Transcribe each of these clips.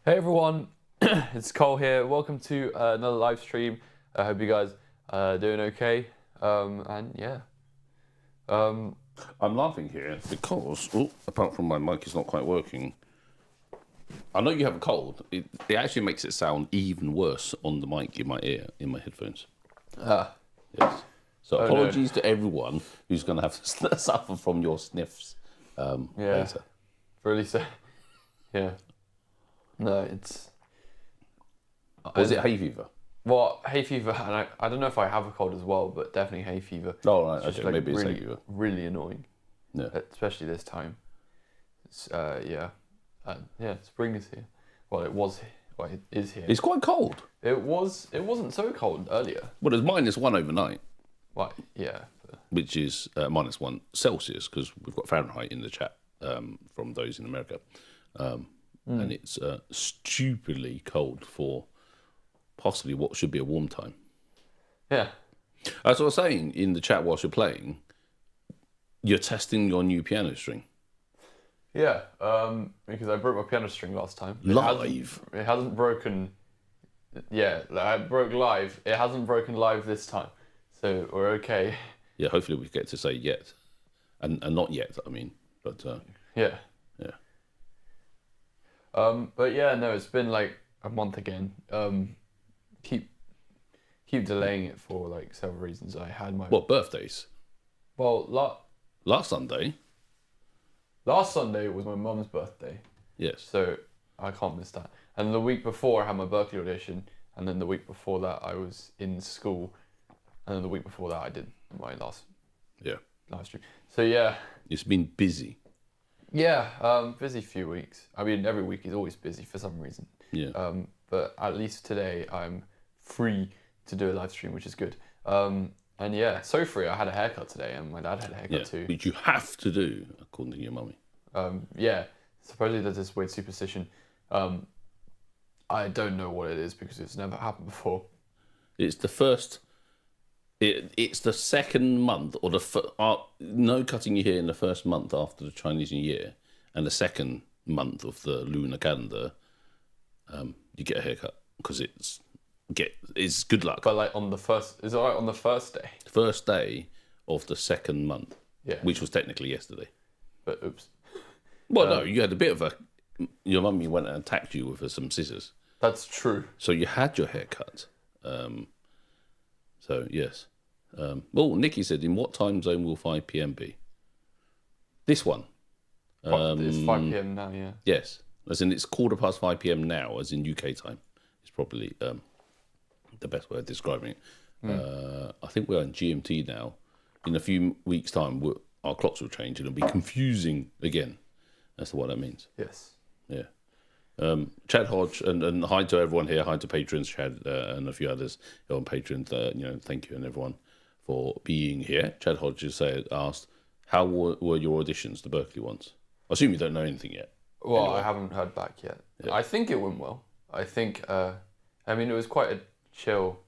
Hey everyone, it's Cole here. Welcome to another live stream. I hope you guys are doing okay. And yeah, um, I'm laughing here because, apart from my mic is not quite working, I know you have a cold. It actually makes it sound even worse on the mic in my ear, in my headphones. Yes. So no. apologies to everyone who's going to have to suffer from your sniffs yeah, later. really so. Yeah, no, it's Or is it hay fever? well, hay fever, and I don't know if I have a cold as well, but definitely hay fever. Oh, right, It's just okay, like maybe it's really, hay fever. really annoying, Yeah. especially this time. It's, yeah, spring is here. Well, it was. Well, it is here. It's quite cold. It wasn't so cold earlier. Well, it's -1 overnight, Well, yeah. which is -1 Celsius, because we've got Fahrenheit in the chat from those in America. And it's stupidly cold for possibly what should be a warm time. Yeah. As I was saying in the chat whilst you're playing, you're testing your new piano string. Yeah, because I broke my piano string last time. Live? It hasn't broken. Yeah, I broke live. It hasn't broken live this time, so we're okay. Yeah, hopefully we get to say yet. And not yet, I mean. But Yeah. yeah. But yeah, no, it's been like a month again. Keep delaying it for like several reasons. I had my What, birthdays? well, Last Sunday? last Sunday was my mum's birthday, Yes. so I can't miss that. And the week before I had my Berkeley audition, and then the week before that I was in school, and then the week before that I did my last Yeah. live stream. So yeah, It's been busy. yeah, busy few weeks. I mean, every week is always busy for some reason. Yeah. But at least today I'm free to do a live stream, which is good. And yeah, so free. I had a haircut today, and my dad had a haircut Yeah. too. Which you have to do, according to your mummy. Yeah, supposedly there's this weird superstition. I don't know what it is because it's never happened before. It's the first. It's the second month, or no cutting your hair in the first month after the Chinese New Year, and the second month of the lunar calendar. You get a haircut because it's good luck. But like on the first, is it alright on the first day? First day of the second month, Yeah. which was technically yesterday. But oops, Well, no, you had a bit of a. Your mummy went and attacked you with some scissors, that's true. so you had your hair cut. So yes. Well, Nikki said, "In what time zone will 5 p.m. be?" This one. It's 5 p.m. now. Yeah. Yes, as in it's 5:15 p.m. now, as in UK time. It's probably the best way of describing it. I think we're in GMT now. In a few weeks' time, our clocks will change and it'll be confusing again as to what that means. Yes. Yeah. Chad Hodge, and hi to everyone here. Hi to patrons, Chad, and a few others who are on Patreon. Thank you and everyone for being here. Chad Hodge just asked, how were your auditions, the Berkeley ones? I assume you don't know anything yet. Well, Anyway. I haven't heard back yet. Yeah. I think it went well. I think, I mean, it was quite a chill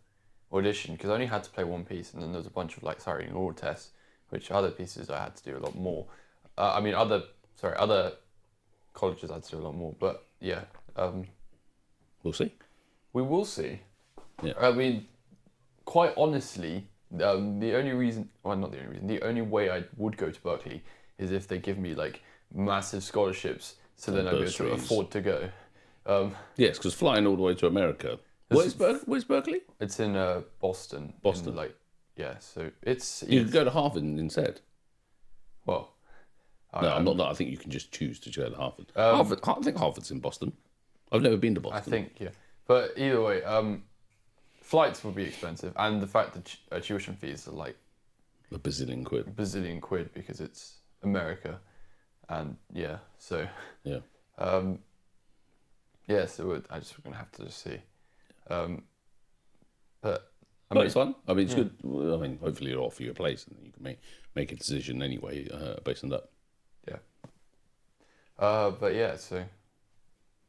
audition because I only had to play one piece, and then there was a bunch of like siren and oral tests, which other pieces I had to do a lot more. I mean, other colleges I had to do a lot more, but yeah, We'll see. we will see. Yeah. I mean, quite honestly, the only reason, well, not the only reason, the only way I would go to Berkeley is if they give me like massive scholarships, so then I'd be able to bursaries. afford to go. Yes, because flying all the way to America. Where's Berkeley? It's in Boston. Boston. Yeah, so it's You could go to Harvard instead. well. No, I'm not. I think you can just choose to go to Harvard. I think Harvard's in Boston. I've never been to Boston. I think yeah, but either way, flights would be expensive, and the fact that tuition fees are like a bazillion quid. bazillion quid because it's America, and yeah, so Yeah. yeah, so we're gonna have to just see, but I But mean, it's fun. I mean, it's good. I mean, hopefully it'll offer you a place and you can make a decision anyway based on that. yeah, but yeah, so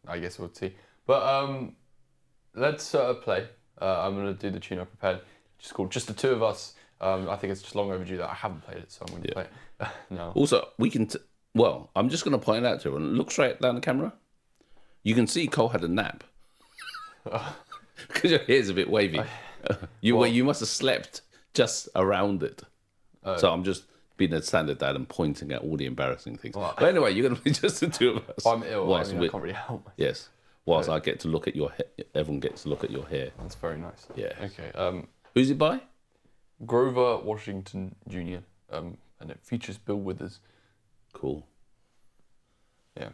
I guess we'll see. But let's play. I'm gonna do the tune I prepared, which is called Just the Two of Us. I think it's just long overdue that I haven't played it, so I'm gonna play it now. Also, we can. Well, I'm just going to point out to everyone. Look straight down the camera. You can see Cole had a nap because your hair's a bit wavy. You must have slept just around it. So I'm just being a standard dad and pointing at all the embarrassing things. But anyway, you're going to be just the two of us. I'm ill. I can't really help myself. Yes. Whilst I get to look at your hair, everyone gets to look at your hair. That's very nice. Yeah. Okay. Who's it by? Grover Washington Jr. And it features Bill Withers. Cool. Yeah.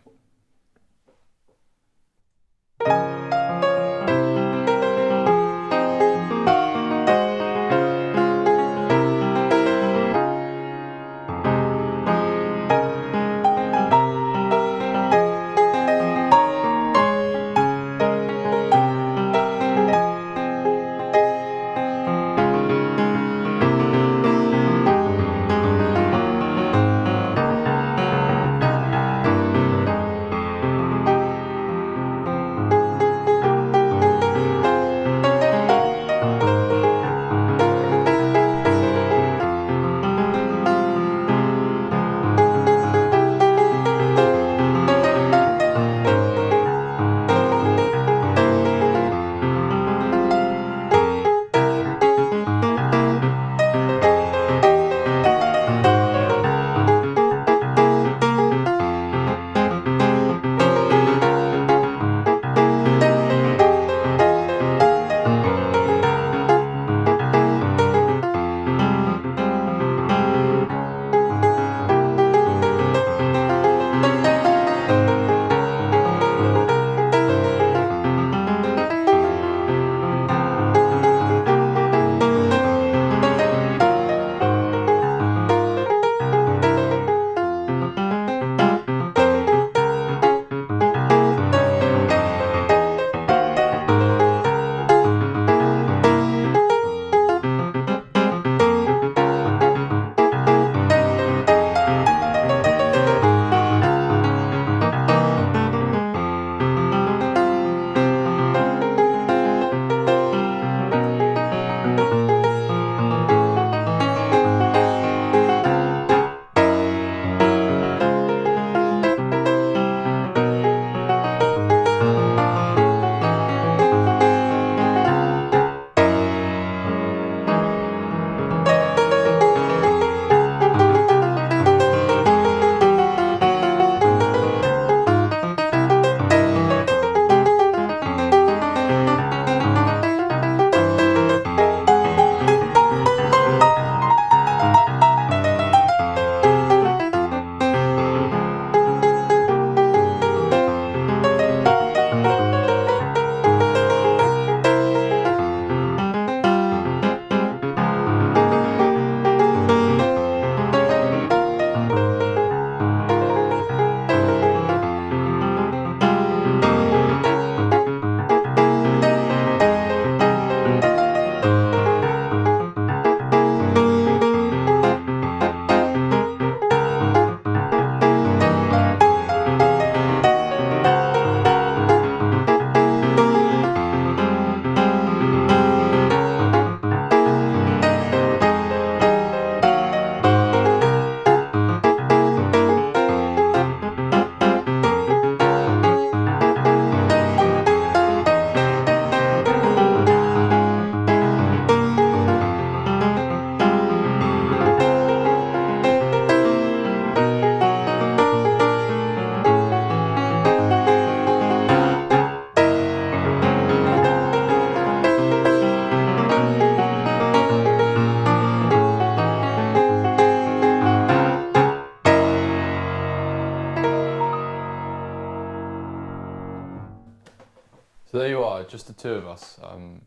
So there you are, just the two of us. And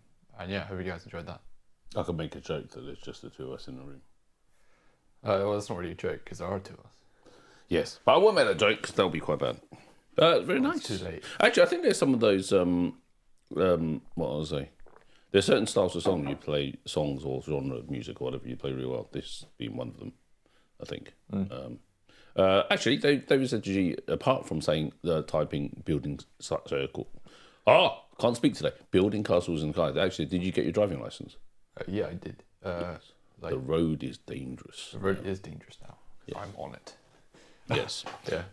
yeah, hope you guys enjoyed that. I could make a joke that it's just the two of us in the room. Well, that's not really a joke because there are two of us. Yes, but I won't make that joke because that'll be quite bad. Very nice. It's too late. Actually, I think there's some of those. What I'll say. There's certain styles of song you play, songs or genre of music or whatever you play really well. This being one of them, I think. Actually, David said to G, apart from saying typing building circle. Can't speak today. Building castles and skies. Actually, did you get your driving license? Yeah, I did. The road is dangerous. The road is dangerous now. Yeah. I'm on it. Yes. Yeah.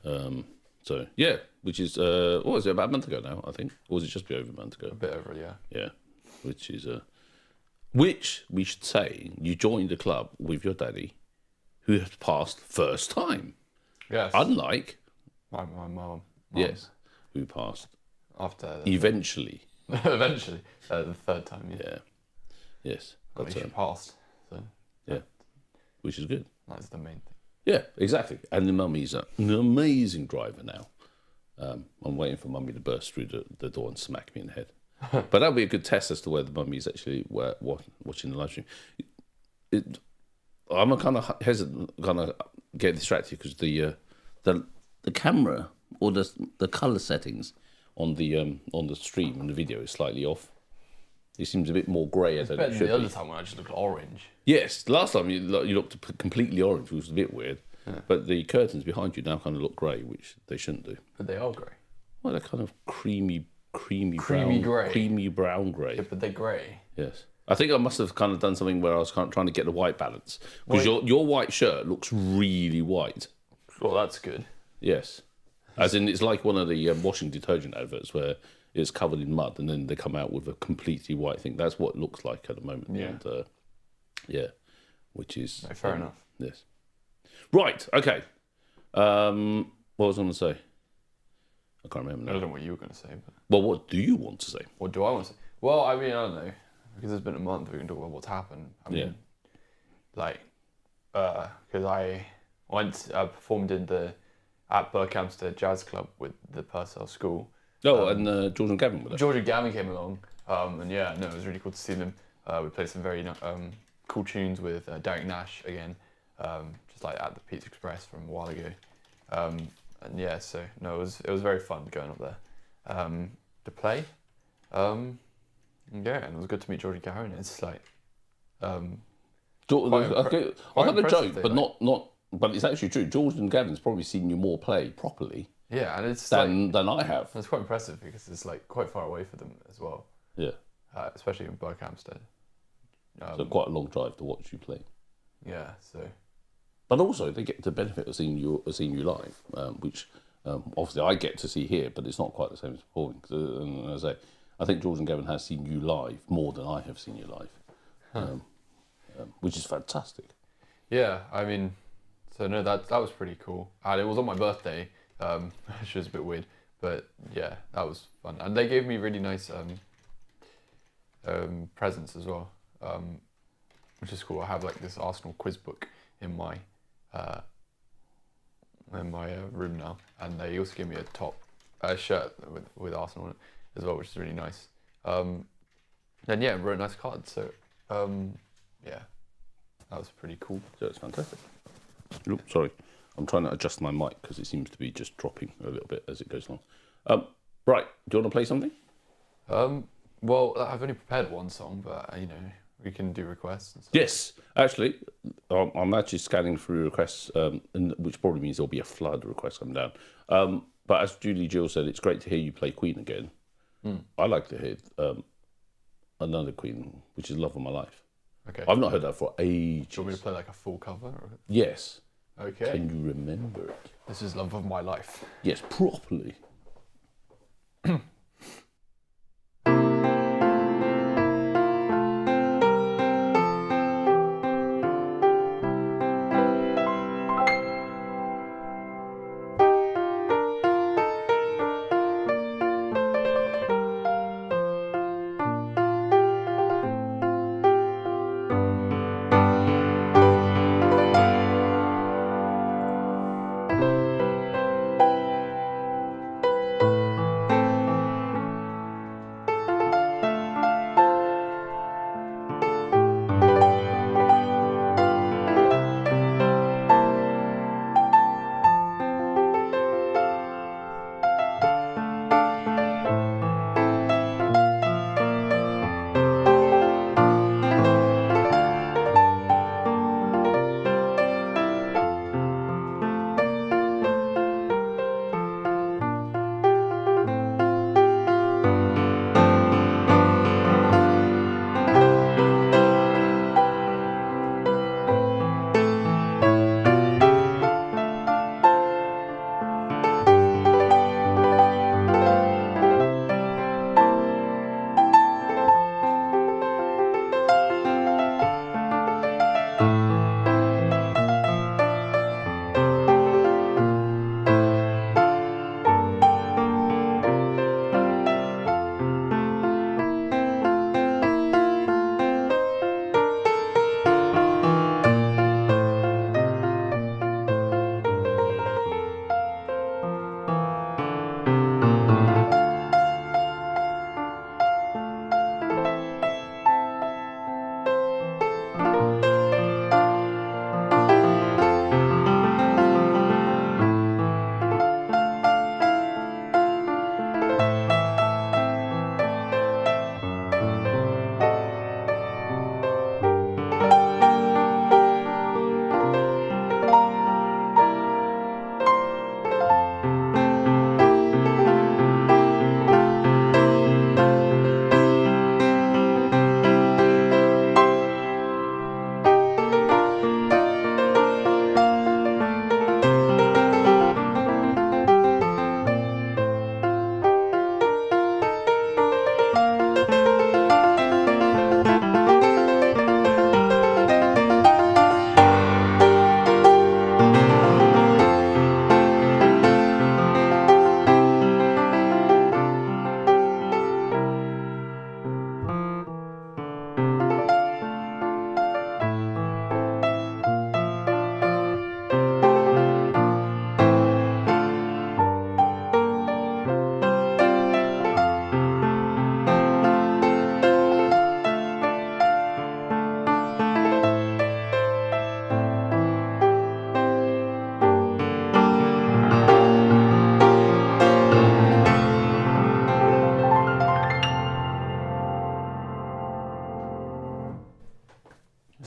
So yeah, which is what was it, about a month ago now, I think, or was it just over a month ago? A bit over, yeah. Yeah, which is which we should say you joined a club with your daddy, who has passed first time, Yes. unlike My mum. yes, who passed After eventually. eventually, the third time. Yeah. Yeah, yes, At but least she passed. So yeah, which is good. that's the main thing. Yeah, exactly. And the mummy's an amazing driver now. I'm waiting for mummy to burst through the door and smack me in the head. But that'll be a good test as to whether mummy's actually watching the live stream. I'm kind of hesitant, kind of get distracted because the camera or the color settings on the stream and the video is slightly off. It seems a bit more grey than Better it than should the be. other time when I just looked orange. Yes, last time you looked completely orange, which was a bit weird. Yeah. But the curtains behind you now kind of look grey, which they shouldn't do. But they are grey. Well, they're kind of creamy Creamy brown, grey. creamy brown grey. Yeah, but they're grey. Yes, I think I must have kind of done something where I was kind of trying to get the white balance because your white shirt looks really white. Well, that's good. Yes, as in it's like one of the washing detergent adverts where it's covered in mud and then they come out with a completely white thing. That's what it looks like at the moment. Yeah. And, yeah, which is No, fair enough. Yes. Right. Okay. What was I going to say? I can't remember I now. don't know what you were going to say, but Well, what do you want to say? what do I want to say? Well, I mean, I don't know. Because it's been a month, we can talk about what's happened. I mean, like, because I performed at Berkhamsted Jazz Club with the Purcell School. Oh, and George and Gavin with it. George and Gavin came along, and yeah, no, it was really cool to see them. We played some very cool tunes with Derek Nash again, just like at the Pizza Express from a while ago. And yeah, so no, it was very fun going up there to play. Yeah, and it was good to meet George and Gavin. It's like, I quite had a impressive, joke, but not. But it's actually true. George and Gavin's probably seen you more play properly yeah, and it's than I have. it's quite impressive because it's like quite far away for them as well, Yeah. especially in Berkhamsted. So quite a long drive to watch you play. Yeah, so But also they get the benefit of seeing you live, which obviously I get to see here, but it's not quite the same as performing. And as I say, I think George and Gavin has seen you live more than I have seen you live, which is fantastic. yeah, I mean, so no, that was pretty cool, and it was on my birthday, which was a bit weird, but yeah, that was fun, and they gave me really nice presents as well, which is cool. I have like this Arsenal quiz book in my room now, and they also gave me a top shirt with Arsenal on it as well, which is really nice. And yeah, wrote nice cards. So yeah, that was pretty cool. So it's fantastic. Oops, sorry, I'm trying to adjust my mic because it seems to be just dropping a little bit as it goes along. Right, do you want to play something? Well, I've only prepared one song, but you know, we can do requests and stuff. Yes, actually, I'm actually scanning through requests, which probably means there'll be a flood of requests coming down. But as Julie Jill said, it's great to hear you play Queen again. I like to hear another Queen, which is Love of My Life. Okay. I've not heard that for ages. Do you want me to play like a full cover? Or... Yes. Okay. Can you remember it? This is Love of My Life. Yes, properly.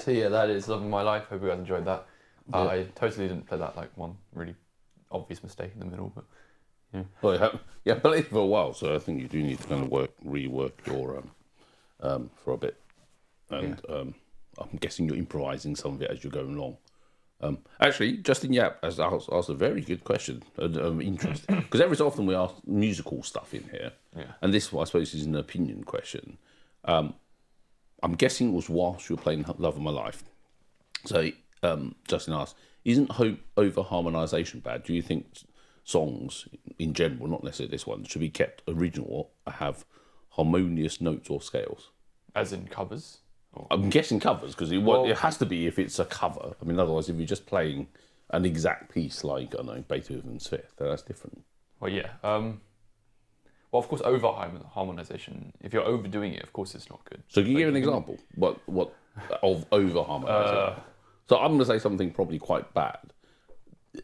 So yeah, that is Love of My Life. Hope you guys enjoyed that. Yeah. I totally didn't play that, like, one really obvious mistake in the middle, but Well, yeah, played it for a while, so I think you do need to kind of rework your for a bit, and I'm guessing you're improvising some of it as you're going along. Actually, Justin Yap has asked a very good question, interesting, because every so often we ask musical stuff in here, and this, I suppose, is an opinion question. I'm guessing it was whilst you were playing Love of My Life. So Justin asked, isn't over-harmonisation bad? Do you think songs in general, not necessarily this one, should be kept original or have harmonious notes or scales? as in covers. I'm guessing covers, because it has to be if it's a cover. I mean, otherwise, if you're just playing an exact piece like, I don't know, Beethoven's Fifth, then that's different. Well, yeah. Well, of course, over harmonization. If you're overdoing it, of course, it's not good. So can you give an example? What of over harmonizing? So I'm going to say something probably quite bad,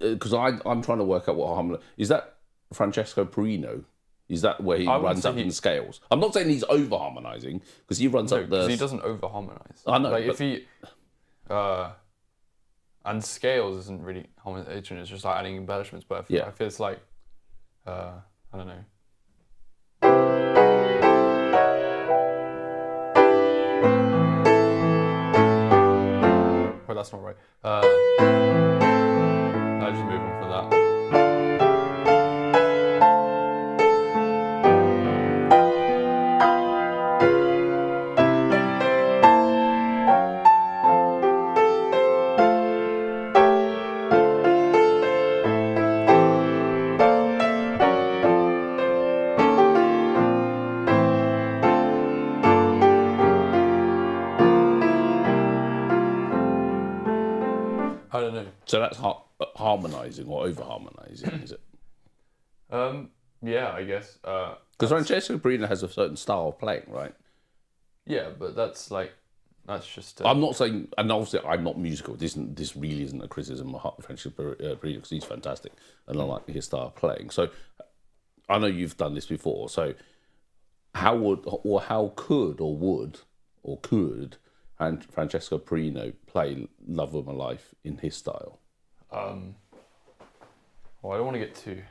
because I'm trying to work out what harmony is. That Francesco Perino? Is that where he runs up in scales? I'm not saying he's over harmonizing, because he runs up the. Because he doesn't over harmonize. I know. Like if he, and scales isn't really harmonization. It's just like adding embellishments. But I feel it's like, I don't know. Well, that's not right. I just move on from that. I don't know. So that's harmonizing or over harmonizing, is it? Yeah, I guess. Because Francesco Perino has a certain style of playing, right? Yeah, but that's just. I'm not saying, and obviously I'm not musical. This really isn't a criticism of Francesco Perino, because he's fantastic, and I like his style of playing. So I know you've done this before. So how could and Francesco Perino play Love of My Life in his style? Well, I don't want to get too.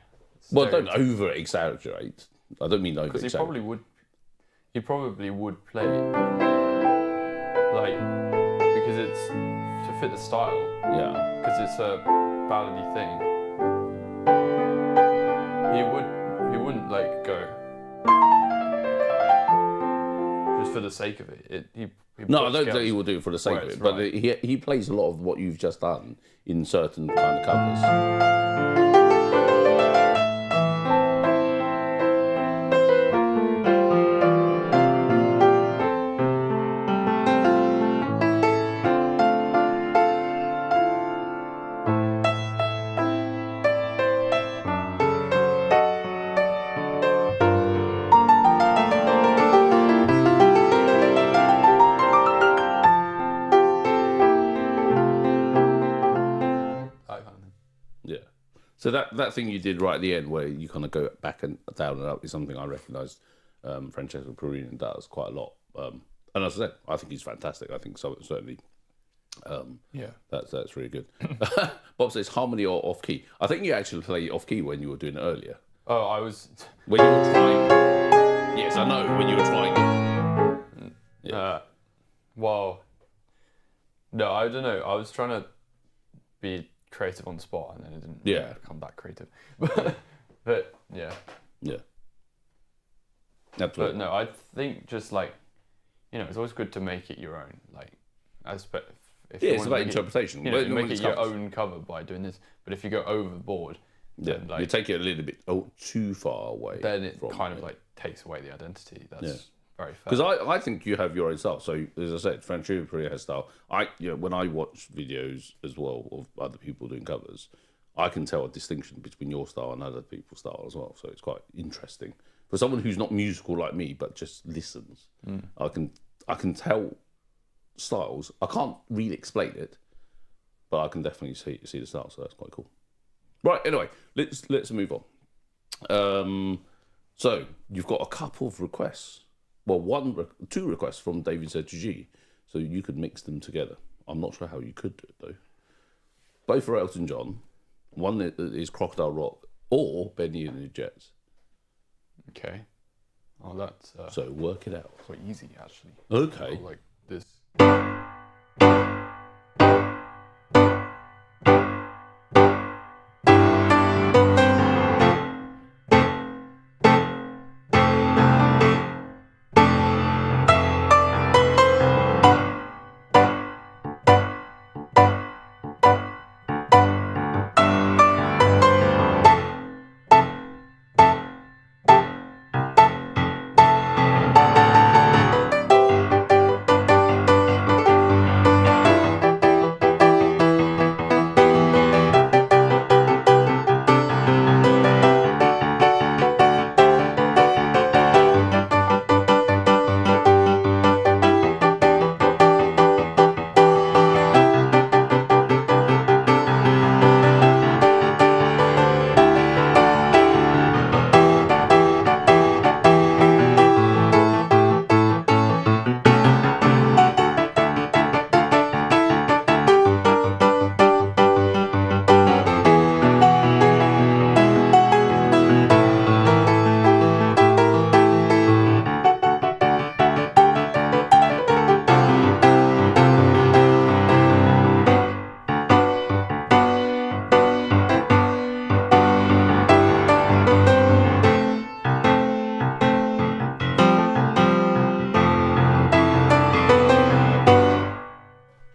Well, don't over exaggerate. I don't mean over Because exaggerate. he probably would play it, like, because it's to fit the style. Yeah. Because it's a ballady thing. He wouldn't like go just for the sake of it. No, I don't think he will do it for the sake of it, but he plays a lot of what you've just done in certain kind of covers. So that thing you did right at the end, where you kind of go back and down and up, is something I recognised Francesco Perino does quite a lot. And as I said, I think he's fantastic. I think certainly, that's really good. Bob says harmony or off key. I think you actually played off key when you were doing it earlier. Oh, I was. When you were trying. Yes, I know. When you were trying it. Yeah. Well, no, I don't know. I was trying to be creative on the spot, and then it didn't become that creative. But yeah. Yeah. Absolutely. But no, I think just like, it's always good to make it your own. Like, if it's about interpretation. You make it your own cover by doing this. But if you go overboard, then, you take it a little bit too far away. Then it kind of like takes away the identity. That's very fair. Because I think you have your own style. So as I said, Francesco Perino has style. When I watch videos as well of other people doing covers, I can tell a distinction between your style and other people's style as well. So it's quite interesting for someone who's not musical like me but just listens. I can tell styles. I can't really explain it, but I can definitely see the style. So that's quite cool. Right. Anyway, let's move on. So you've got a couple of requests. Well, two requests from David Zertugi, so you could mix them together. I'm not sure how you could do it though. Both are Elton John. One is Crocodile Rock or Benny and the Jets. Okay. Oh, that's So work it out. quite easy actually. Okay. Like this.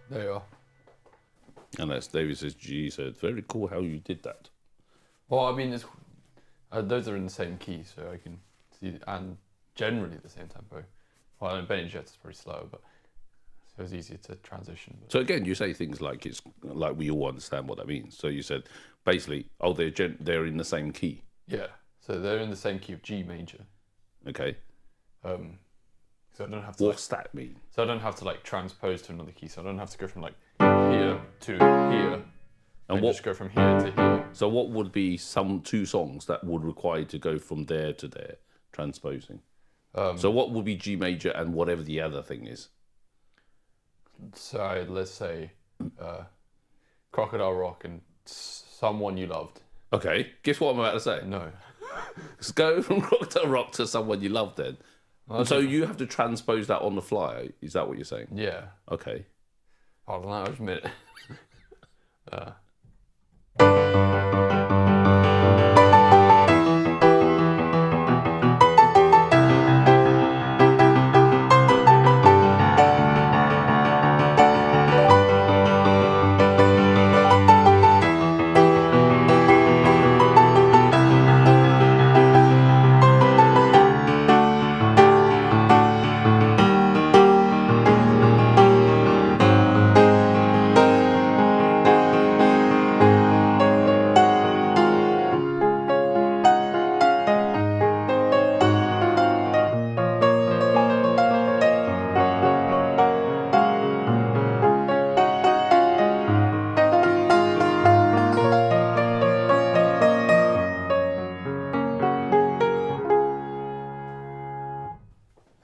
There you are. And as David says, G said, very cool how you did that. Well, I mean, those are in the same key, so I can see, and generally the same tempo. Well, I mean, Benny Jets is pretty slow, but so it's easier to transition. But So again, you say things like it's like we all understand what that means. So you said basically, oh, they're in the same key. yeah, so they're in the same key of G major. Okay. So I don't have to. What's that mean? So I don't have to like transpose to another key. So I don't have to go from like here to here, and what- just go from here to here. So what would be some two songs that would require you to go from there to there, transposing? So what would be G major and whatever the other thing is? So let's say Crocodile Rock and Someone You Loved. Okay, guess what I'm about to say? No. Let's go from Crocodile Rock to Someone You Love then. And so you have to transpose that on the fly. Is that what you're saying? Yeah. Okay. Hold on, just a minute.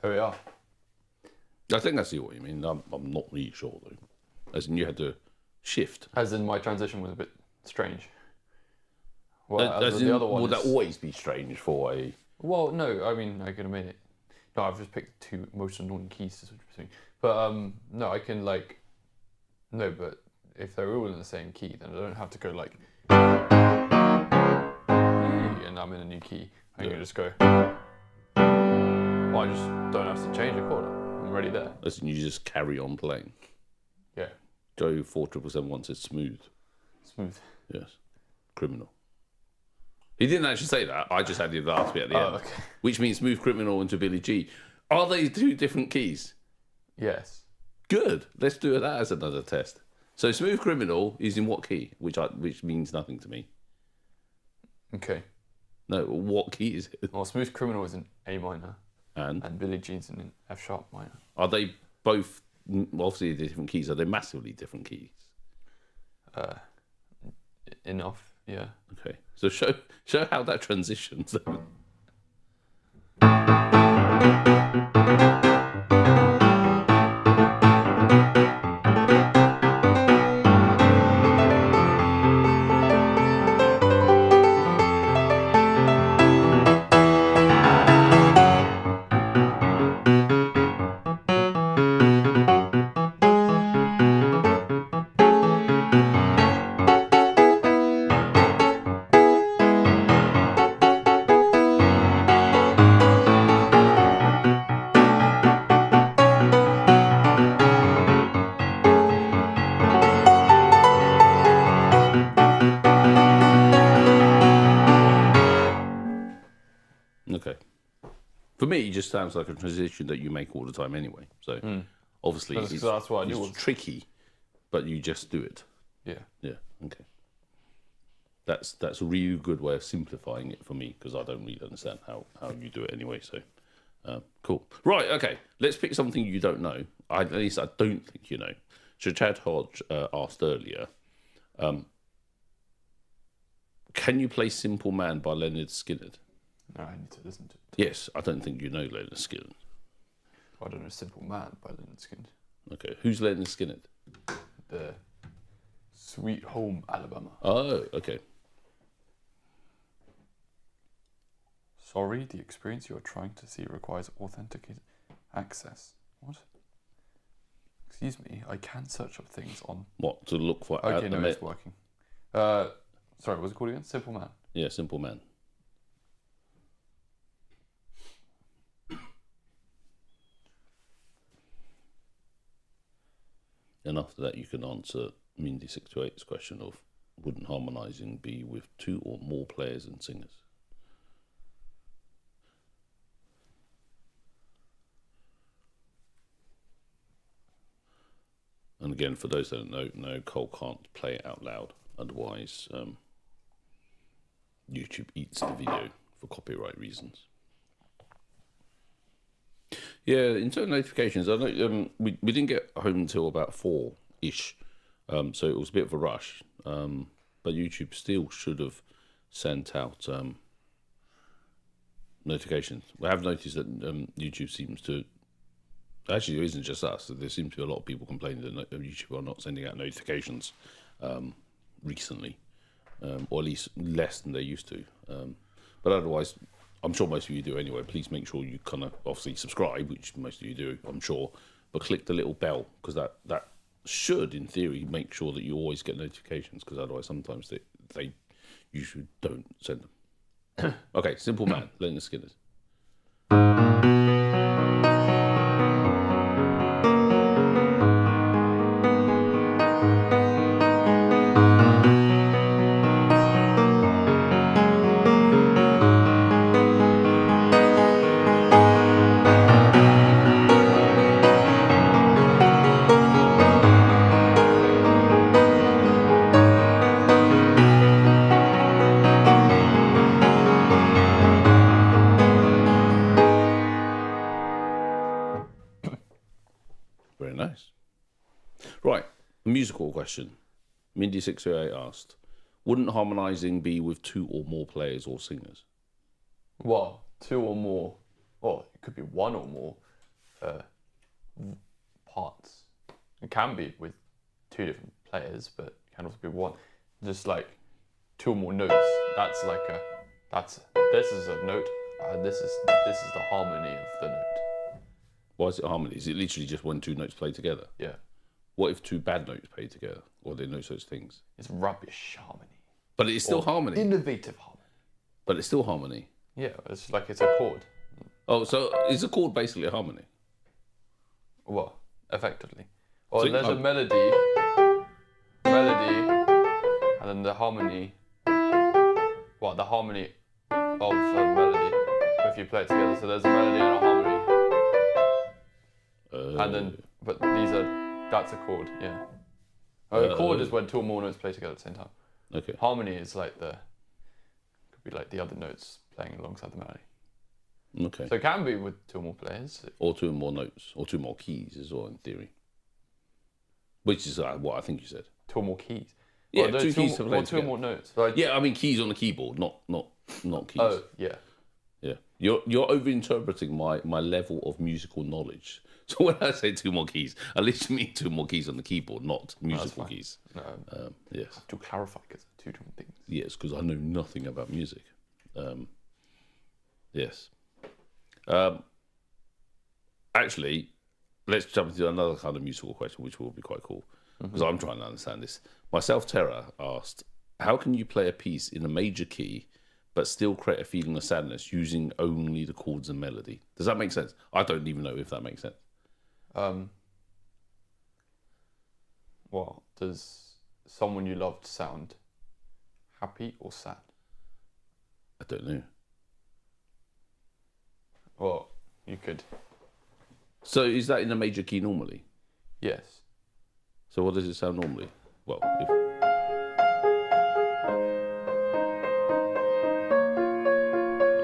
Here we are. I think I see what you mean. I'm not really sure though. As in you had to shift. As in my transition was a bit strange. Well, As the in, other one would that is- always be strange for a... Well, no, I mean, I could have made it. No, I've just picked the two most annoying keys to switch between. But, no, I can, like... No, but if they're all in the same key, then I don't have to go, like... And I'm in a new key. I can just go... Well, I just don't have to change a chord. I'm already there. As in you just carry on playing. Yeah, Joe 4771 says smooth. smooth. Yes. Criminal. He didn't actually say that. I just had the last bit at the Oh, end. okay. Which means Smooth Criminal into Billy G. Are they two different keys? Yes. Good. Let's do that as another test. So Smooth Criminal is in what key? Which means nothing to me. Okay. No, what key is it? Well, Smooth Criminal is in A minor, And and Billie Jean's in F sharp minor. are they both, obviously they're different keys, are they massively different keys? Enough, yeah. Okay. So show how that transitions. Okay. For me, it just sounds like a transition that you make all the time anyway. So obviously, That's what I do. it's tricky, but you just do it. Yeah. Yeah. Okay. That's a really good way of simplifying it for me because I don't really understand how you do it anyway. So cool. Right. Okay. Let's pick something you don't know. At least I don't think you know. So Chad Hodge asked earlier, can you play Simple Man by Leonard Skinner? No, I need to listen to it. Yes, I don't think you know Leonard Skinner. I don't know Simple Man by Leonard Skinner. Okay, who's Leonard Skinner? The Sweet Home Alabama. Oh, okay. Sorry, the experience you are trying to see requires authenticated access. What? Excuse me, I can search up things on... What, to look for... Okay, no, it's working. Sorry, what's it called again? Simple Man. Yeah, Simple Man. And after that, you can answer Mindy628's question of, wouldn't harmonising be with 2 or more players and singers? And again, for those that don't know, Cole can't play it out loud. Otherwise, YouTube eats the video for copyright reasons. Yeah, in terms of notifications, I know we didn't get home until about 4-ish, so it was a bit of a rush. But YouTube still should have sent out notifications. We have noticed that YouTube seems to... Actually, it isn't just us. There seems to be a lot of people complaining that YouTube are not sending out notifications recently, or at least less than they used to. But otherwise, I'm sure most of you do anyway. Please make sure you kind of obviously subscribe, which most of you do, I'm sure. But click the little bell because that should, in theory, make sure that you always get notifications. Because otherwise, sometimes they usually don't send them. Okay, Simple Man, Leonard Skinner. Very nice. Right, musical question. Mindy608 asked, wouldn't harmonising be with 2 or more players or singers? Well, 2 or more. Well, it could be 1 or more parts. It can be with 2 different players, but it can also be 1. Just like 2 or more notes. That's like this is a note, and this is the harmony of the note. Why is it harmony? Is it literally just when 2 notes play together? Yeah. What if 2 bad notes play together? Or there are no such things? It's rubbish harmony. But it's still harmony. Innovative harmony. But it's still harmony. Yeah, it's like it's a chord. Oh, so is a chord basically a harmony? Well, effectively. Or So- there's a melody, and then the harmony. Well, the harmony of a melody if you play it together. So there's a melody and a harmony, and then that's a chord. Yeah. A chord is when 2 or more notes play together at the same time. Okay. Harmony is like could be like the other notes playing alongside the melody. Okay. So it can be with 2 or more players. Or 2 more notes, or 2 more keys as well, in theory. Which is what I think you said. 2 or more keys. Yeah, no, 2 keys to play or 2 or together. more notes. Like, Yeah, I mean keys on the keyboard, not keys. oh, yeah. Yeah, you're overinterpreting my level of musical knowledge. So when I say 2 more keys, I literally mean 2 more keys on the keyboard, not musical keys. No, Yes, to clarify, because they're 2 different things. yes, because I know nothing about music. Yes. Actually, let's jump into another kind of musical question, which will be quite cool, because I'm trying to understand this. Myself Terra asked, how can you play a piece in a major key but still create a feeling of sadness using only the chords and melody? Does that make sense? I don't even know if that makes sense. Well, does someone you loved sound happy or sad? I don't know. you could. So is that in a major key normally? Yes. So what does it sound normally? Well, if...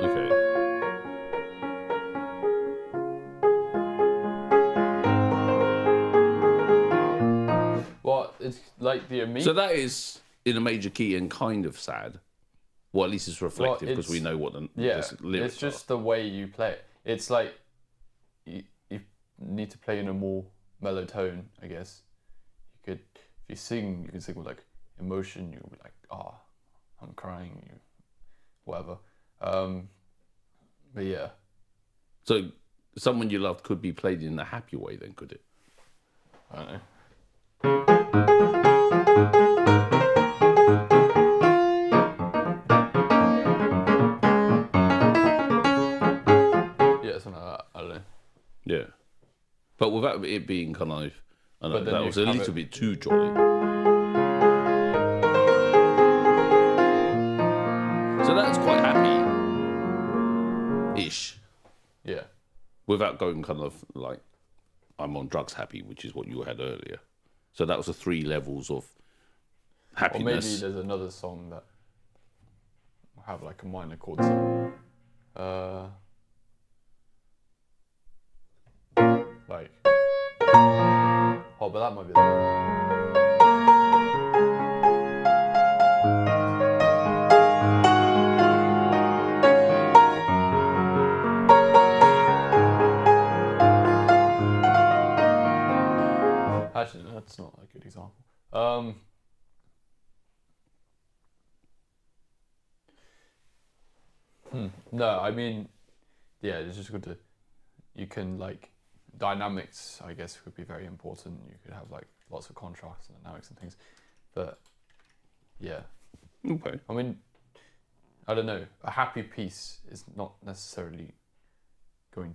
Okay. Well, it's like the So that is in a major key and kind of sad. Well, at least it's reflective because we know what the lyrics it's just are. the way you play it. It's like you need to play in a more mellow tone, I guess. You could, if you sing, you can sing with like emotion. You'll be like, I'm crying, whatever. But yeah. So Someone You Loved could be played in a happy way then, could it? I don't know. Yeah, something like that. I don't know. Yeah. But without it being kind of, I know, But then that you was a have little it- bit too jolly. So that's quite happy-ish. Yeah. Without going kind of like, I'm on drugs happy, which is what you had earlier. So that was the 3 levels of Or happiness. maybe there's another song that will have like a minor chord song. Like, but that might be the Actually, no, that's not a good example. No, I mean, yeah, it's just good to. You can like dynamics. I guess would be very important. You could have like lots of contrast and dynamics and things, but yeah, Okay. I mean, I don't know. A happy piece is not necessarily going.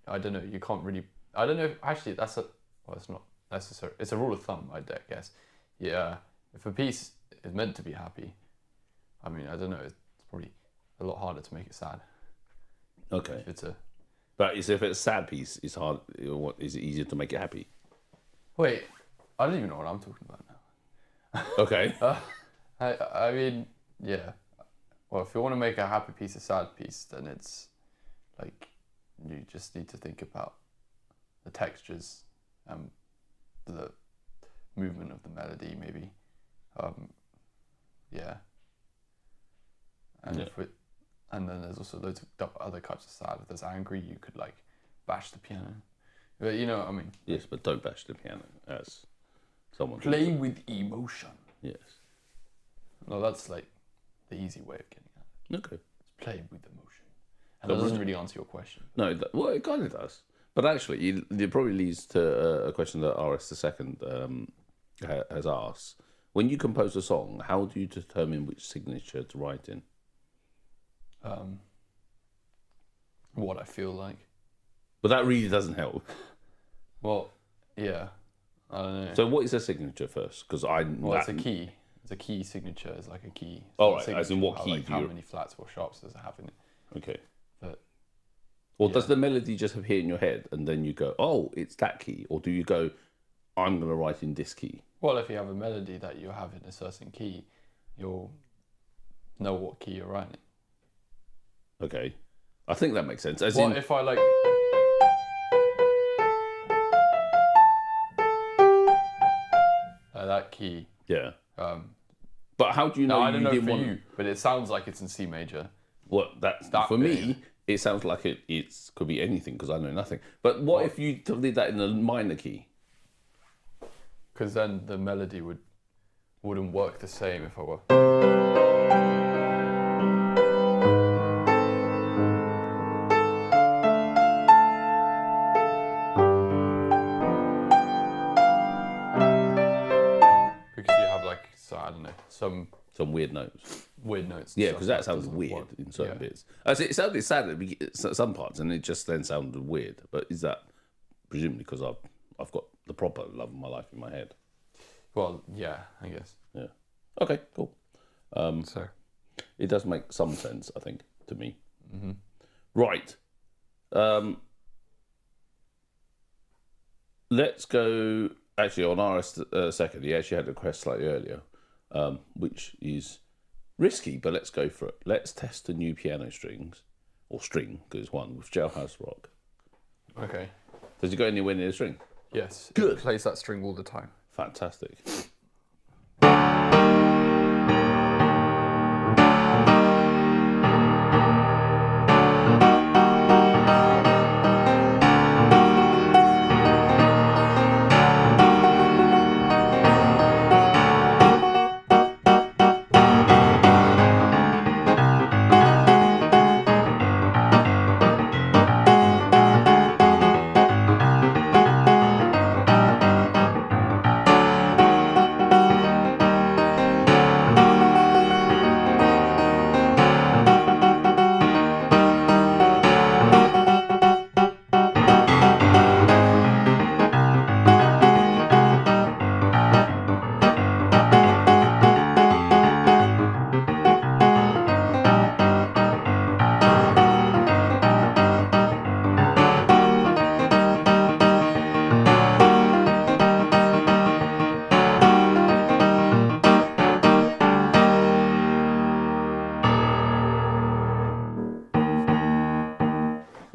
I don't know. You can't really. I don't know. Actually, that's a. Well, it's not necessary. It's a rule of thumb, I guess. Yeah. If a piece is meant to be happy, I mean, I don't know. It's probably a lot harder to make it sad. Okay. If it's a. But if it's a sad piece, it's hard. What is it easier to make it happy? Wait, I don't even know what I'm talking about now. Okay. I mean, yeah. Well, if you want to make a happy piece a sad piece, then it's like you just need to think about the textures and the movement of the melody, maybe. Yeah. And Yeah. and then there's also loads of other types of sad. If there's angry, you could like bash the piano. But you know what I mean? Yes, but don't bash the piano as someone. Play with emotion. Yes. No, that's like the easy way of getting at it. Okay. It's play with emotion. And that doesn't really answer your question. No, well, it kind of does. But actually, it probably leads to a question that RS II has asked. When you compose a song, how do you determine which signature to write in? What I feel like. But that really doesn't help. Well, yeah. I don't know. So what is a signature first? Because It's a key. It's a key signature. It's like a key. It's Oh, not a right, as in signature, what how, key Like do how you- many flats or sharps does it have in it? Okay. But Or does Yeah. the melody just appear in your head and then you go, oh, it's that key? Or do you go, I'm going to write in this key? well, if you have a melody that you have in a certain key, you'll know what key you're writing. Okay. I think that makes sense. As What in, if I like? That key. yeah. But how do you know No, I don't you know didn't for want... you, but it sounds like it's in C major. Well, that's That for bit. me. It sounds like it could be anything because I know nothing. But what if you did that in a minor key? Because then the melody wouldn't work the same if I were. Because you have like, so I don't know, some Some weird notes. weird notes. Yeah, because that sounds doesn't weird work. in certain Yeah. bits. As it sounded sad at some parts, and it just then sounded weird. But is that presumably because I've got the proper love of my life in my head? Well, yeah, I guess. Yeah. Okay. Cool. So It does make some sense, I think, to me. Mm-hmm. Right. Let's go. Actually, on RS second, he actually had a request slightly earlier, which is risky, but let's go for it. Let's test the new piano strings, or string, because it's one, with Jailhouse Rock. Okay. Does it go anywhere near the string? Yes. Good. It plays that string all the time. Fantastic.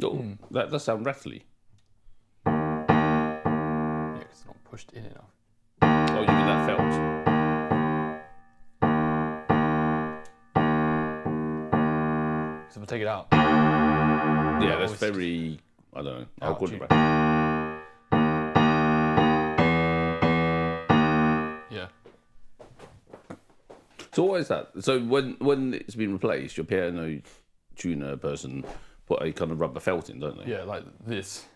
Oh, that does sound rattly. Yeah, because it's not pushed in enough. Oh, you mean that felt? So if I take it out. Yeah, that's obviously very. I don't know. I'll Out call it tune. rattly. Yeah. So what is that? So when it's been replaced, your piano tuner person put a kind of rubber felt in, don't they? Yeah, like this.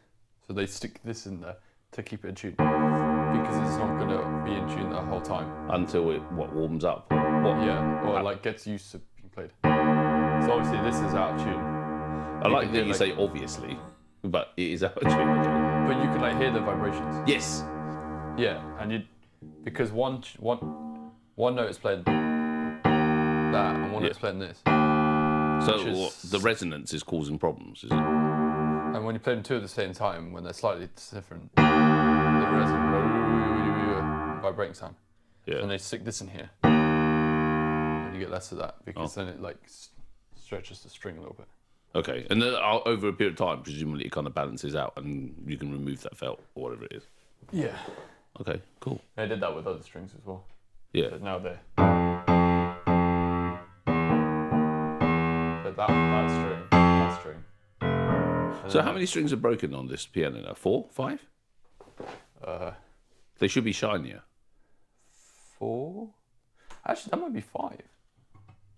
So they stick this in there to keep it in tune. Because it's not going to be in tune the whole time. Until it warms up. Or what? Yeah, or like gets used to being played. So obviously this is out of tune. I like can that hear, you like- say obviously, but it is out of tune. Okay. But you can like hear the vibrations. Yes. Yeah, and you because one note is playing that and one Yeah. note is playing this. So Which is- what, the resonance is causing problems, is it? And when you play them two at the same time, when they're slightly different, the vibrating sound. Yeah. And they stick this in here, and you get less of that because then it like stretches the string a little bit. Okay. And then over a period of time, presumably it kind of balances out, and you can remove that felt or whatever it is. Yeah. Okay. Cool. I did that with other strings as well. Yeah. But now they're. But that string. So how many strings are broken on this piano now? 4, 5? They should be shinier. 4? Actually, that might be 5.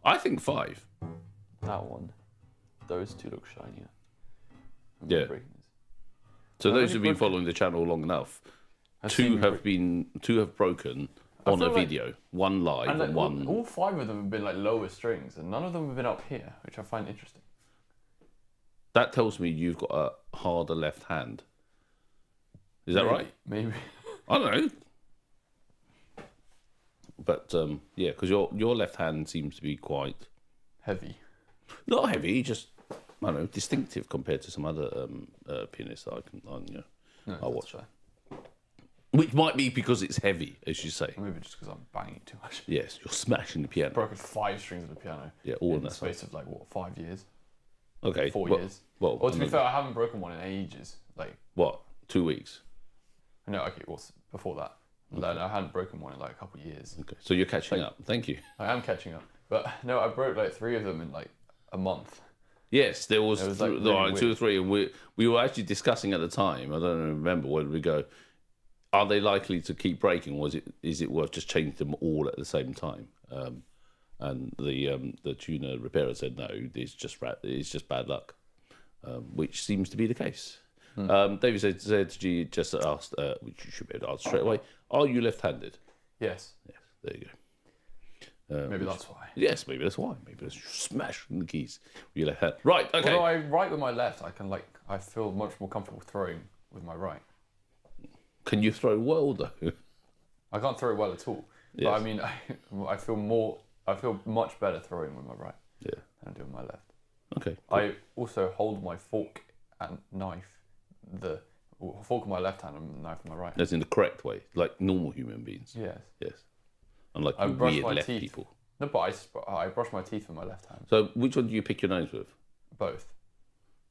I think 5. That one. Those two look shinier. I'm Yeah. breaking this. So I've those only who've been broken- following the channel long enough, I've two seen have broken on a feel like- video, one live And and like, one. all 5 of them have been like lower strings, and none of them have been up here, which I find interesting. That tells me you've got a harder left hand. Is that right? Maybe. I don't know. But yeah, because your left hand seems to be quite Heavy. not heavy, just I don't know, distinctive compared to some other pianists that I No, I'll watch. that's fair. Which might be because it's heavy, as you say. Maybe just because I'm banging too much. Yes, you're smashing the piano. Broken 5 strings of the piano. Yeah, all in in the that space of like what, 5 years, Okay. 4 well, years. Well, Or to be fair, I haven't broken one in ages. Like, what? 2 weeks. no, okay, well, before that. Like, I hadn't broken one in like a couple of years. Okay. So you're catching up. Thank you. I am catching up, but no, I broke like 3 of them in like a month. Yes, there was, It was, like, th- really no, 2 or weird. 3, and we were actually discussing at the time. I don't remember where did we go. Are they likely to keep breaking, or is it worth just changing them all at the same time? And the tuner repairer said no, it's just bad luck, which seems to be the case. David said you just asked, which you should be able to answer straight away. Are you left-handed? Yes, Yes, there you go. maybe that's why. Yes, maybe that's why. Maybe that's smashing the keys with your left hand. Right. Okay. Although I write with my left, I feel much more comfortable throwing with my right. Can you throw well though? I can't throw well at all. Yes. But I mean, I feel much better throwing with my right Yeah. than I do with my left. Okay. I also hold my fork and knife fork in my left hand and knife in my right. As in the correct way, like normal human beings. Yes. Yes. Unlike I you brush weird my left teeth. people. No, but I brush my teeth with my left hand. So which one do you pick your nose with? Both.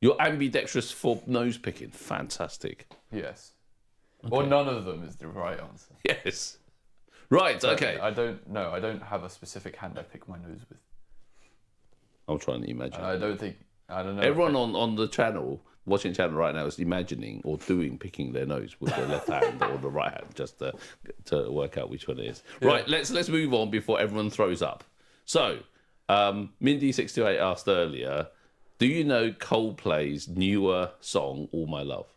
You're ambidextrous for nose picking. Fantastic. Yes. Okay. Or none of them is the right answer. Yes. Right. But okay. I don't have a specific hand I pick my nose with. I'm trying to imagine. And I don't know. Everyone on the channel, watching the channel right now, is imagining or doing picking their nose with their left hand or the right hand, just to work out which one it is. Yeah. Right, let's move on before everyone throws up. So, Mindy628 asked earlier, do you know Coldplay's newer song, All My Love?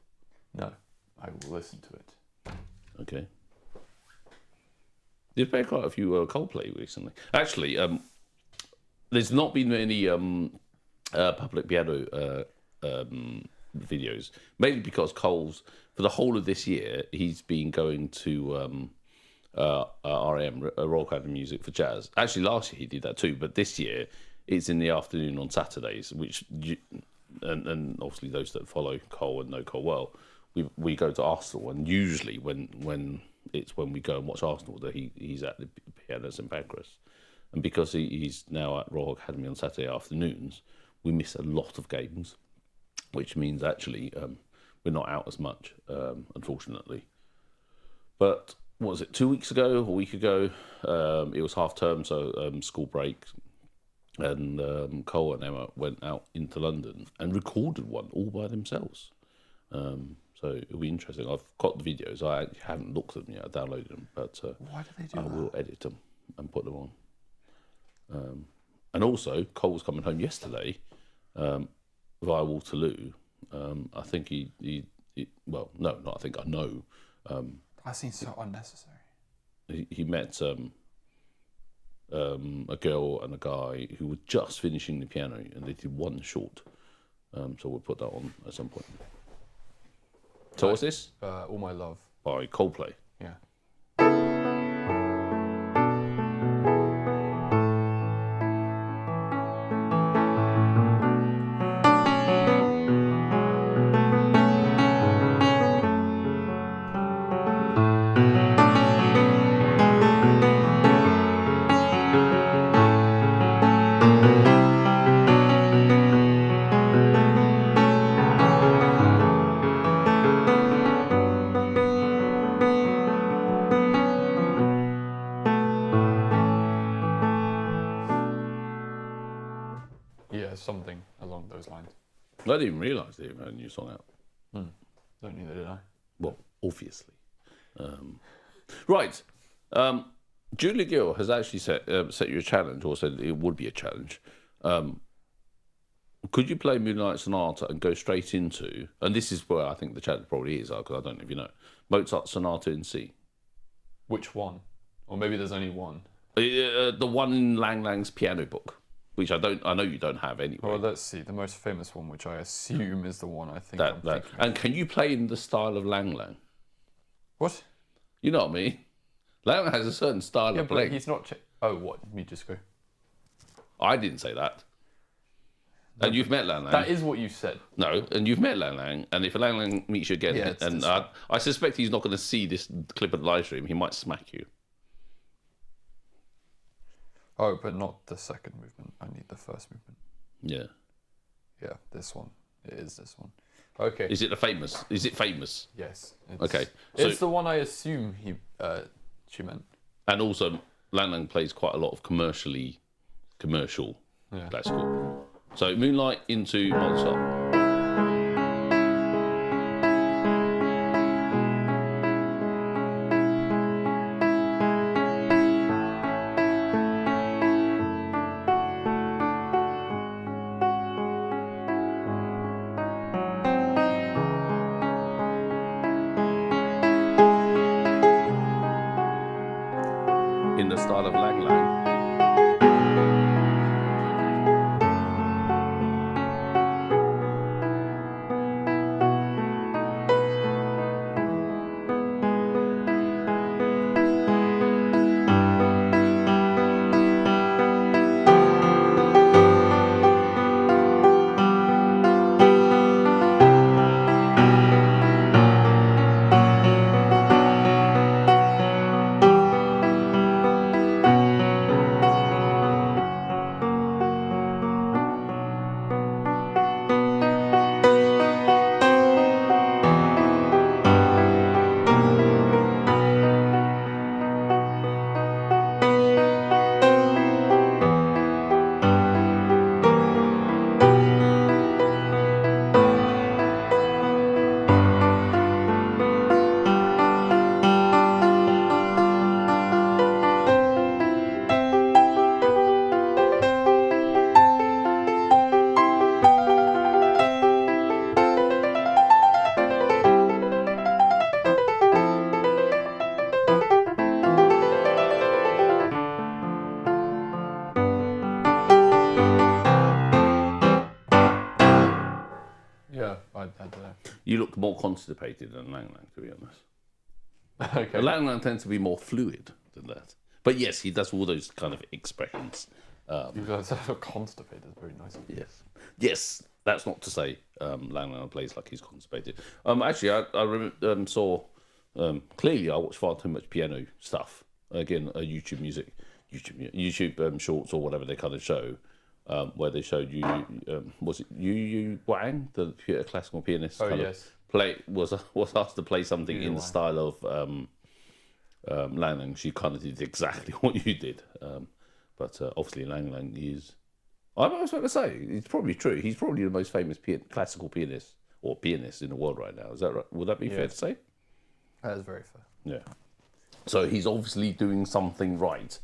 No, I will listen to it. Okay. You've played quite a few Coldplay recently. Actually, there's not been many public piano videos, mainly because Cole's, for the whole of this year, he's been going to RM, Royal Academy of Music for Jazz. Actually, last year he did that too, but this year it's in the afternoon on Saturdays, and obviously those that follow Cole and know Cole well, we go to Arsenal, and usually when we go and watch Arsenal that he's at the piano St Pancras. And because he's now at Royal Academy on Saturday afternoons, we miss a lot of games, which means actually we're not out as much, unfortunately. But what was it, 2 weeks ago, a week ago? It was half term, so school break. And Cole and Emma went out into London and recorded one all by themselves. So it'll be interesting. I've got the videos. I haven't looked at them yet. I downloaded them, but why do they do I that? will edit them and put them on. And also, Cole was coming home yesterday via Waterloo. I think well, no, not I think, I know. That seems so unnecessary. He met a girl and a guy who were just finishing the piano, and they did one short. So we'll put that on at some point. So what's this? All My Love. By Coldplay. Yeah. Yeah, something along those lines. I didn't even realise they had a new song out. Don't neither did I. Well, obviously. Right. Julia Gill has actually set you a challenge, or said it would be a challenge. Could you play Moonlight Sonata and go straight into, and this is where I think the challenge probably is, because I don't know if you know, Mozart Sonata in C. Which one? Or maybe there's only one. The one in Lang Lang's piano book, which I know you don't have anyway. Well, let's see. The most famous one, which I assume is the one I think I'm thinking. And can you play in the style of Lang Lang? What? You know what I mean? Lang Lang has a certain style of playing. But he's not... Oh, what? Me just go. I didn't say that. And you've met Lang Lang. That is what you said. No, and you've met Lang Lang, and if Lang Lang meets you again, Yeah, and I suspect he's not going to see this clip of the live stream, he might smack you. Oh, but not the second movement. I need the first movement. Yeah. Yeah, this one. It is this one. Okay. Is it famous? Yes. Okay. It's the one I assume she meant. And also, Lang Lang plays quite a lot of commercial Yeah. classical. So Moonlight into Mozart. In the style of Lang Lang. Yeah, I don't know. You looked more constipated than Lang Lang, to be honest. Okay. Lang Lang tends to be more fluid than that. But yes, he does all those kind of expressions. You guys are constipated. That's very nice. Yes. Yes, that's not to say Lang Lang plays like he's constipated. Actually, I saw, clearly I watch far too much piano stuff. Again, YouTube music, YouTube shorts or whatever they kind of show, where they showed you, was it Yu Wang, the classical pianist? Oh, yes. Was asked to play something in the style of Lang Lang. She kind of did exactly what you did. But obviously Lang Lang is, I was about to say, it's probably true. He's probably the most famous classical pianist in the world right now. Is that right? Would that be fair to say? That is very fair. Yeah. So he's obviously doing something right.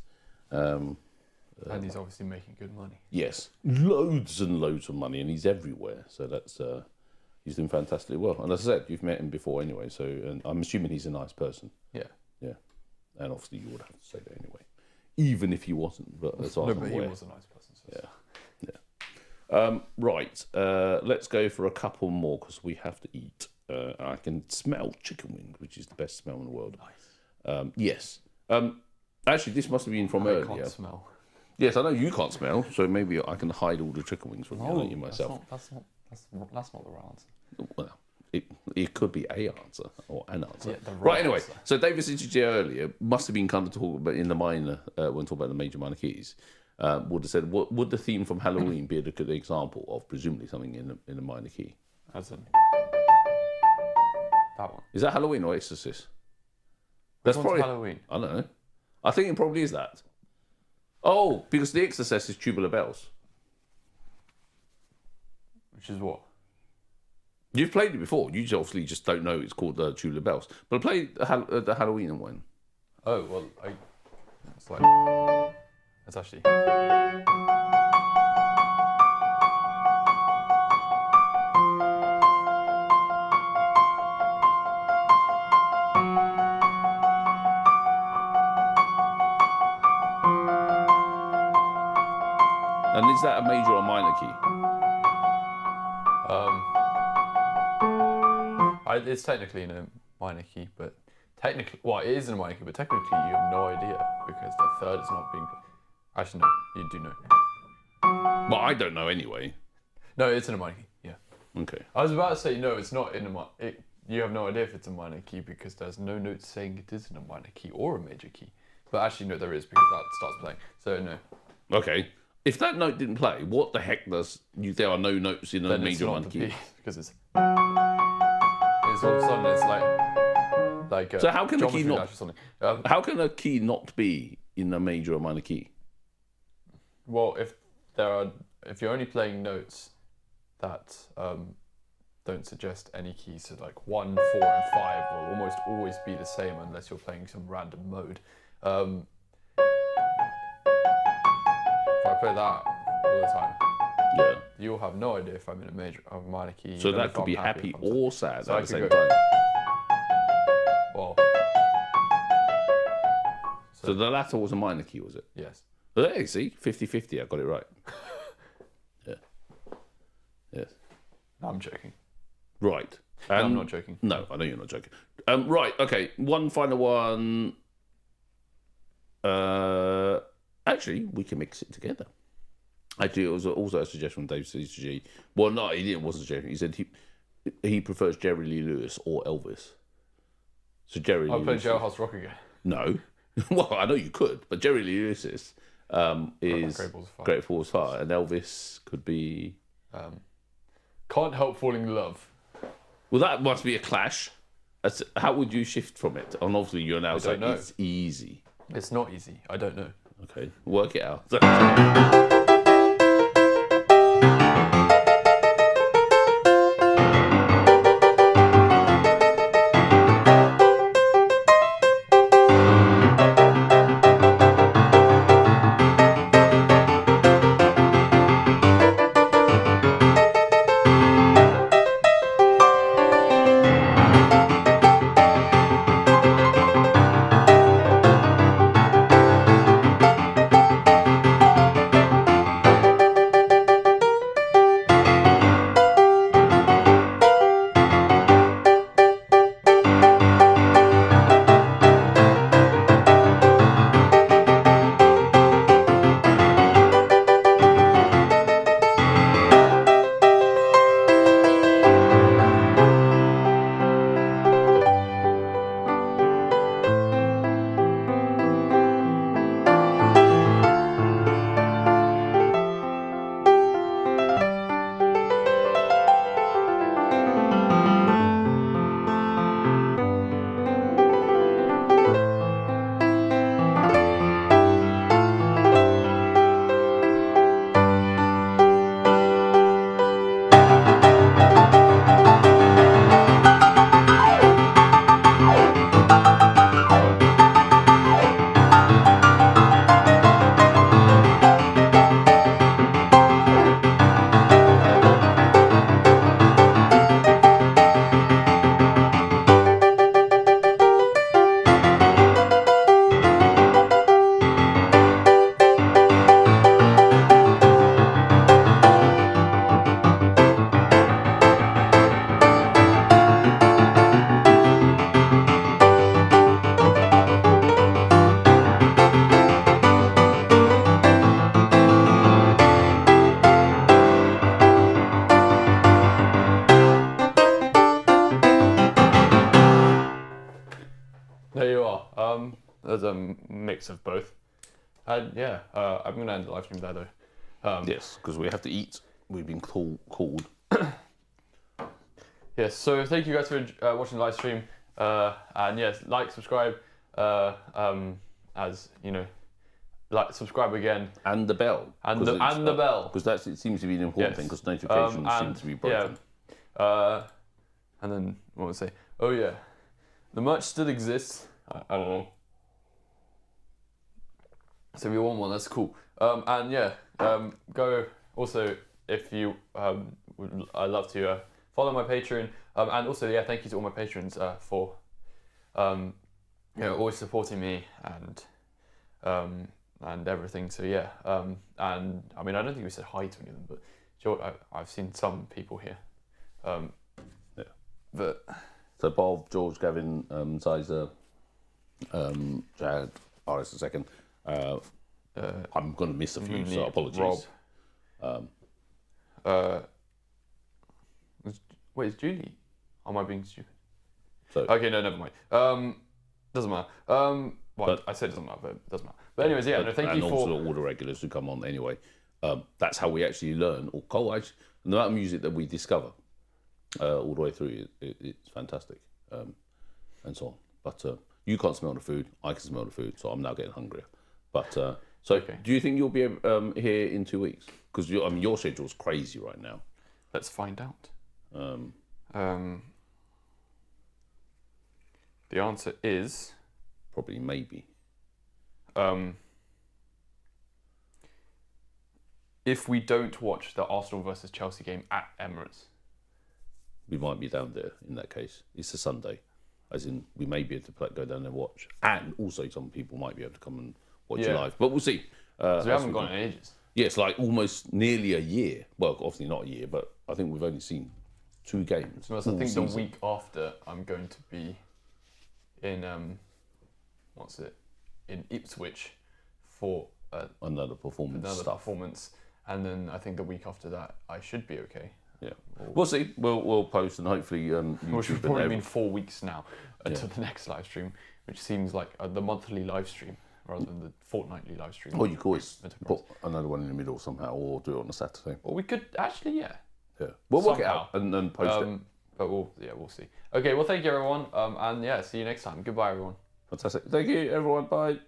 And he's obviously making good money. Yes, loads and loads of money, and he's everywhere. So that's he's doing fantastically well. And as I said, you've met him before anyway. So and I'm assuming he's a nice person. Yeah. Yeah. And obviously you would have to say that anyway, even if he wasn't. But as far as I'm aware, he was a nice person. So yeah. Right. Let's go for a couple more because we have to eat. I can smell chicken wings, which is the best smell in the world. Nice. Yes. Actually, this must have been from earlier. I can't smell. Yes, I know you can't smell, so maybe I can hide all the chicken wings from you myself. That's not the right answer. Well, it could be a answer or an answer. Yeah, the right. Anyway, answer. so David Sitchin earlier must have been kind of talking about in the minor when talking about the major minor keys. Would have said, what would the theme from Halloween be a good example of presumably something in a minor key? As in that one. Is that Halloween or Exorcist? That's probably Halloween. I don't know. I think it probably is that. Oh, because the Exorcist is Tubular Bells. Which is what? You've played it before. You obviously just don't know it's called Tubular Bells. But I played the Halloween one. Oh well, it's like it's actually. And is that a major or minor key? It's technically in a minor key, but it is in a minor key, but technically you have no idea because the third is not being. Actually, no, you do know. Well, I don't know anyway. No, it's in a minor key. Yeah. Okay. I was about to say no, it's not in a minor. You have no idea if it's a minor key because there's no note saying it is in a minor key or a major key. But actually, no, there is because that starts playing. So no. Okay. If that note didn't play, what the heck there are no notes in a major minor key? Because it's all of a sudden it's like so how can a key geometry not? dash or something. How can a key not be in a major or minor key? Well, if you're only playing notes that don't suggest any keys, so like 1, 4, and 5 will almost always be the same unless you're playing some random mode. If I play that all the time, Yeah. you'll have no idea if I'm in a major or a minor key. So You don't know that if could I'm be happy if I'm sad. or sad So at I the could same go- time. Well, So the latter was a minor key, was it? yes. Hey, see, 50-50, I got it right. Yeah. Yes. No, I'm joking. Right. No, I'm not joking. No, I know you're not joking. Right, okay. One final one. Actually, we can mix it together. Actually, it was also a suggestion from Dave CCG. Well, no, he wasn't a suggestion. He said he prefers Jerry Lee Lewis or Elvis. So Jerry Lee I'll play Lewis. Jailhouse Rock again. No. Well, I know you could, but Jerry Lee Lewis is Great Balls of Fire, and Elvis could be. Can't Help Falling in Love. Well, that must be a clash. How would you shift from it? And obviously, you're now saying know. it's easy. It's not easy. I don't know. Okay, work it out. there's a mix of both. And yeah, I'm gonna end the live stream there though. Yes, because we have to eat. We've been called. Yes, so thank you guys for watching the live stream. And yes, like, subscribe, as you know, like, subscribe again. And the bell. And the bell. Because it seems to be an important thing, because notifications seem to be broken. Yeah. And then, what was I say? Oh yeah, the merch still exists. I don't know. So if you want one, that's cool. And yeah, go also, if you I'd love to follow my Patreon. And also, yeah, thank you to all my patrons for always supporting me and everything. So yeah, and I mean, I don't think we said hi to any of them, but sure, I've seen some people here. Yeah. But so Bob, George, Gavin, Sizer, Jad, Aris a second. I'm going to miss a few, so apologies. Rob. Wait, is Julie? Am I being stupid? So, okay, no, never mind. Doesn't matter. I said it doesn't matter, but it doesn't matter. But anyways, yeah, thank you for... And also all the regulars who come on anyway. That's how we actually learn, or college, and the amount of music that we discover all the way through, it's fantastic, and so on. But you can't smell the food, I can smell the food, so I'm now getting hungrier. But so, okay. Do you think you'll be here in 2 weeks? Because your schedule's crazy right now. Let's find out. The answer is probably maybe. If we don't watch the Arsenal versus Chelsea game at Emirates, we might be down there. In that case, it's a Sunday, as in we may be able to go down there and watch, and also some people might be able to come and watch it live. But we'll see. So we haven't gone in ages. Yes, like almost nearly a year. Well, obviously not a year, but I think we've only seen 2 games. So I think season. The week after, I'm going to be in in Ipswich for another performance. And then I think the week after that, I should be okay. Yeah, we'll see. We'll post, and hopefully which would probably mean 4 weeks now until the next live stream, which seems like the monthly live stream rather than the fortnightly live stream. Or you could always put another one in the middle somehow, or do it on a Saturday. Or we could actually, yeah. We'll work it out and then post it. But we'll see. Okay, well, thank you everyone, and yeah, see you next time. Goodbye, everyone. Fantastic. Thank you, everyone. Bye.